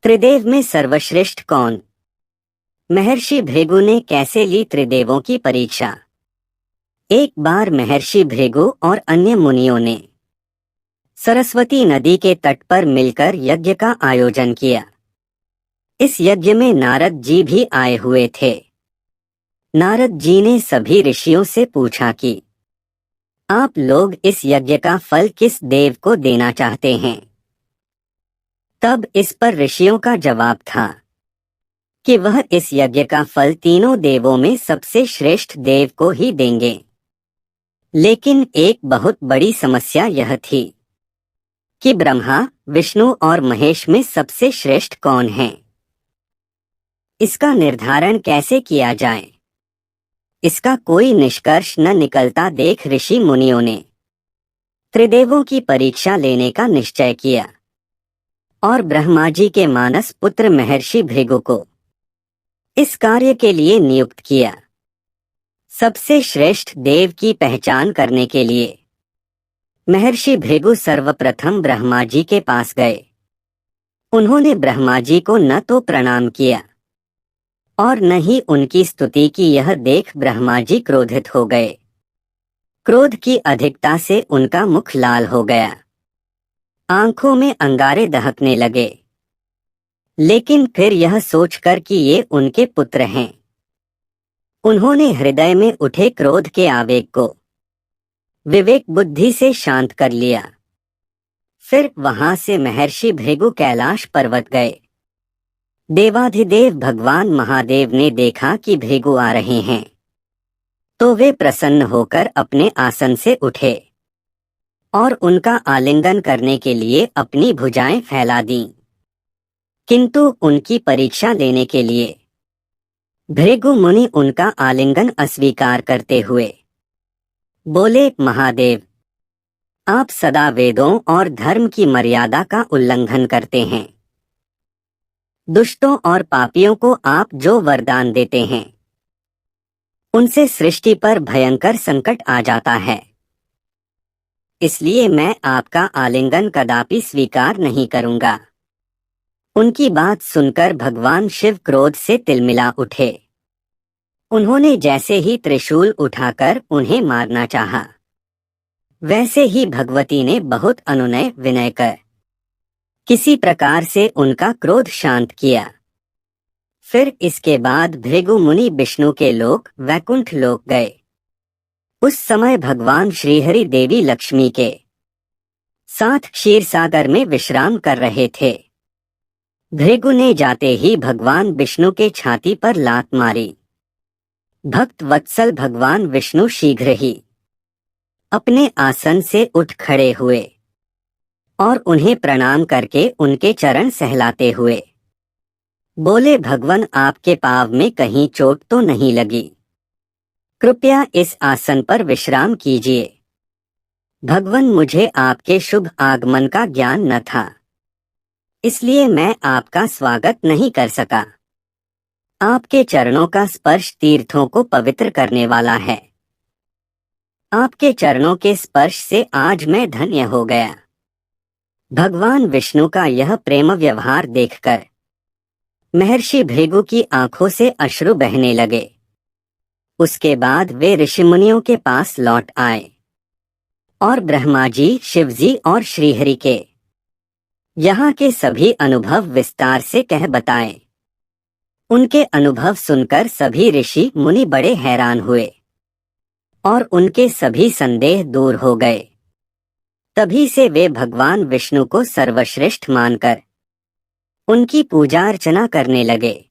त्रिदेव में सर्वश्रेष्ठ कौन? महर्षि भृगु ने कैसे ली त्रिदेवों की परीक्षा? एक बार महर्षि भृगु और अन्य मुनियों ने सरस्वती नदी के तट पर मिलकर यज्ञ का आयोजन किया। इस यज्ञ में नारद जी भी आए हुए थे। नारद जी ने सभी ऋषियों से पूछा कि आप लोग इस यज्ञ का फल किस देव को देना चाहते हैं? तब इस पर ऋषियों का जवाब था कि वह इस यज्ञ का फल तीनों देवों में सबसे श्रेष्ठ देव को ही देंगे। लेकिन एक बहुत बड़ी समस्या यह थी कि ब्रह्मा, विष्णु और महेश में सबसे श्रेष्ठ कौन है? इसका निर्धारण कैसे किया जाए? इसका कोई निष्कर्ष न निकलता देख ऋषि मुनियों ने त्रिदेवों की परीक्षा लेने का निश्चय किया और ब्रह्मा जी के मानस पुत्र महर्षि भृगु को इस कार्य के लिए नियुक्त किया। सबसे श्रेष्ठ देव की पहचान करने के लिए महर्षि भृगु सर्वप्रथम ब्रह्मा जी के पास गए। उन्होंने ब्रह्मा जी को न तो प्रणाम किया और न ही उनकी स्तुति की। यह देख ब्रह्मा जी क्रोधित हो गए। क्रोध की अधिकता से उनका मुख लाल हो गया, आंखों में अंगारे दहकने लगे। लेकिन फिर यह सोचकर कि ये उनके पुत्र हैं, उन्होंने हृदय में उठे क्रोध के आवेग को विवेक बुद्धि से शांत कर लिया। फिर वहां से महर्षि भृगु कैलाश पर्वत गए। देवाधिदेव भगवान महादेव ने देखा कि भृगु आ रहे हैं, तो वे प्रसन्न होकर अपने आसन से उठे और उनका आलिंगन करने के लिए अपनी भुजाएं फैला दीं। किंतु उनकी परीक्षा लेने के लिए भृगु मुनि उनका आलिंगन अस्वीकार करते हुए बोले, महादेव, आप सदा वेदों और धर्म की मर्यादा का उल्लंघन करते हैं। दुष्टों और पापियों को आप जो वरदान देते हैं उनसे सृष्टि पर भयंकर संकट आ जाता है। इसलिए मैं आपका आलिंगन कदापि स्वीकार नहीं करूंगा। उनकी बात सुनकर भगवान शिव क्रोध से तिलमिला उठे। उन्होंने जैसे ही त्रिशूल उठाकर उन्हें मारना चाहा, वैसे ही भगवती ने बहुत अनुनय विनय कर किसी प्रकार से उनका क्रोध शांत किया। फिर इसके बाद भृगु मुनि विष्णु के लोक वैकुंठ लोक गए। उस समय भगवान श्रीहरि देवी लक्ष्मी के साथ क्षीर सागर में विश्राम कर रहे थे। भृगु ने जाते ही भगवान विष्णु के छाती पर लात मारी। भक्त वत्सल भगवान विष्णु शीघ्र ही अपने आसन से उठ खड़े हुए और उन्हें प्रणाम करके उनके चरण सहलाते हुए बोले, भगवान, आपके पाँव में कहीं चोट तो नहीं लगी? कृपया इस आसन पर विश्राम कीजिए। भगवान, मुझे आपके शुभ आगमन का ज्ञान न था, इसलिए मैं आपका स्वागत नहीं कर सका। आपके चरणों का स्पर्श तीर्थों को पवित्र करने वाला है। आपके चरणों के स्पर्श से आज मैं धन्य हो गया। भगवान विष्णु का यह प्रेम व्यवहार देखकर महर्षि भृगु की आंखों से अश्रु बहने लगे। उसके बाद वे ऋषिमुनियों के पास लौट आए और ब्रह्मा जी, शिव जी और श्रीहरि के यहाँ के सभी अनुभव विस्तार से कह बताए। उनके अनुभव सुनकर सभी ऋषि मुनि बड़े हैरान हुए और उनके सभी संदेह दूर हो गए। तभी से वे भगवान विष्णु को सर्वश्रेष्ठ मानकर उनकी पूजा अर्चना करने लगे।